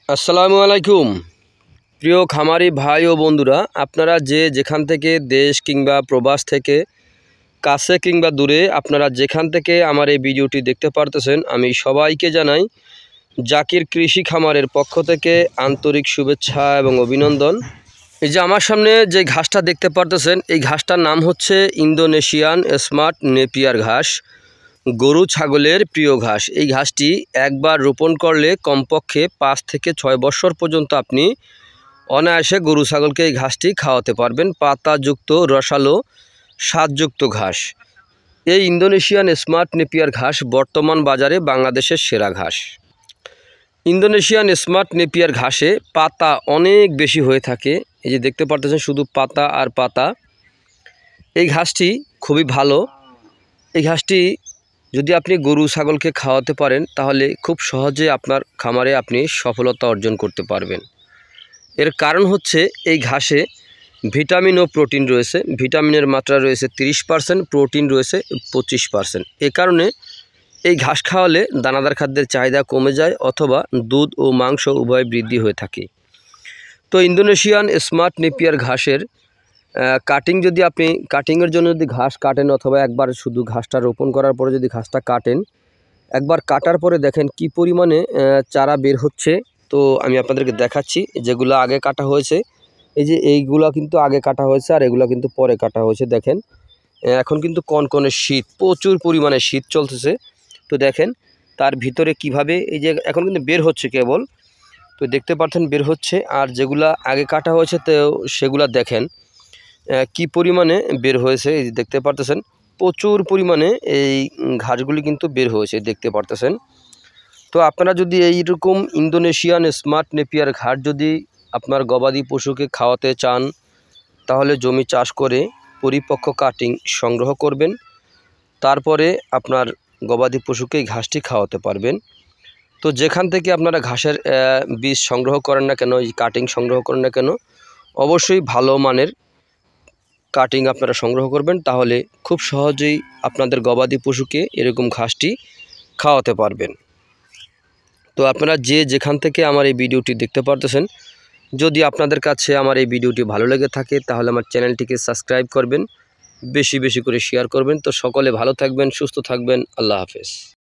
আসসালামু আলাইকুম প্রিয় খামারি ভাই ও বন্ধুরা, আপনারা যে যেখান থেকে দেশ কিংবা প্রবাস থেকে কাছে কিংবা দূরে আপনারা যেখান থেকে আমার এই ভিডিওটি দেখতে পারতেছেন, আমি সবাইকে জানাই জাকির কৃষি খামারের পক্ষ থেকে আন্তরিক শুভেচ্ছা এবং অভিনন্দন। এই যে আমার সামনে যে ঘাসটা দেখতে পারতেছেন, এই ঘাসটার নাম হচ্ছে ইন্দোনেশিয়ান স্মার্ট নেপিয়ার ঘাস, গরু ছাগলের প্রিয় ঘাস। এই ঘাসটি একবার রোপণ করলে কমপক্ষে 5 থেকে 6 বছর পর্যন্ত আপনি অনায়াসে গরু ছাগলকে এই ঘাসটি খাওয়াতে পারবেন। পাতাযুক্ত রসালো স্বাদযুক্ত ঘাস। এই ইন্দোনেশিয়ান স্মার্ট নেপিয়ার ঘাস বর্তমান বাজারে বাংলাদেশের সেরা ঘাস। ইন্দোনেশিয়ান স্মার্ট নেপিয়ার ঘাসে পাতা অনেক বেশি হয়ে থাকে। এই যে দেখতে পারতেছেন শুধু পাতা আর পাতা। এই ঘাসটি খুবই ভালো। এই ঘাসটি যদি আপনি গরু ছাগলকে খাওয়াতে পারেন তাহলে খুব সহজে আপনার খামারে আপনি সফলতা অর্জন করতে পারবেন। এর কারণ হচ্ছে এই ঘাসে ভিটামিন ও প্রোটিন রয়েছে। ভিটামিনের মাত্রা রয়েছে 30%, প্রোটিন রয়েছে 25%। এ কারণে এই ঘাস খাওয়ালে দানাদার খাদ্যের চাহিদা কমে যায় অথবা দুধ ও মাংস উভয় বৃদ্ধি হয়ে থাকে। তো ইন্দোনেশিয়ান স্মার্ট নেপিয়ার ঘাসের কাটিং যদি আপনি কাটিংয়ের জন্য যদি ঘাস কাটেন অথবা একবার শুধু ঘাসটা রোপণ করার পরে যদি ঘাসটা কাটেন, একবার কাটার পরে দেখেন কি পরিমাণে চারা বের হচ্ছে। তো আমি আপনাদেরকে দেখাচ্ছি যেগুলো আগে কাটা হয়েছে। এই যে এইগুলা কিন্তু আগে কাটা হয়েছে আর এগুলা কিন্তু পরে কাটা হয়েছে। দেখেন এখন কিন্তু কনকনে শীত, প্রচুর পরিমাণে শীত চলতেছে। তো দেখেন তার ভিতরে কিভাবে এই যে এখন কিন্তু বের হচ্ছে কেবল, তো দেখতে পাচ্ছেন বের হচ্ছে। আর যেগুলা আগে কাটা হয়েছে তো সেগুলা দেখেন কি পরিমাণে বের হয়েছে। এই দেখতে পারতেছেন প্রচুর পরিমাণে এই ঘাসগুলি কিন্তু বের হয়েছে, দেখতে পারতেছেন। তো আপনারা যদি এইরকম ইন্দোনেশিয়ান স্মার্ট নেপিয়ার ঘাস যদি আপনার গবাদি পশুকে খাওয়াতে চান তাহলে জমি চাষ করে পরিপক্ক কাটিং সংগ্রহ করবেন, তারপরে আপনার গবাদি পশুকে এই ঘাসটি খাওয়াতে পারবেন। তো যেখান থেকে আপনারা ঘাসের বীজ সংগ্রহ করেন না কেন, এই কাটিং সংগ্রহ করেন না কেন, অবশ্যই ভালো মানের কাটিং আপনারা সংগ্রহ করবেন, তাহলে খুব সহজেই আপনাদের গবাদি পশুকে এরকম ঘাসটি খাওয়াতে পারবেন। তো আপনারা যে যেখান থেকে আমার এই ভিডিওটি দেখতে পারতেছেন, যদি আপনাদের কাছে আমার এই ভিডিওটি ভালো লেগে থাকে তাহলে আমার চ্যানেলটিকে সাবস্ক্রাইব করবেন, বেশি বেশি করে শেয়ার করবেন। তো সকলে ভালো থাকবেন, সুস্থ থাকবেন। আল্লাহ হাফেজ।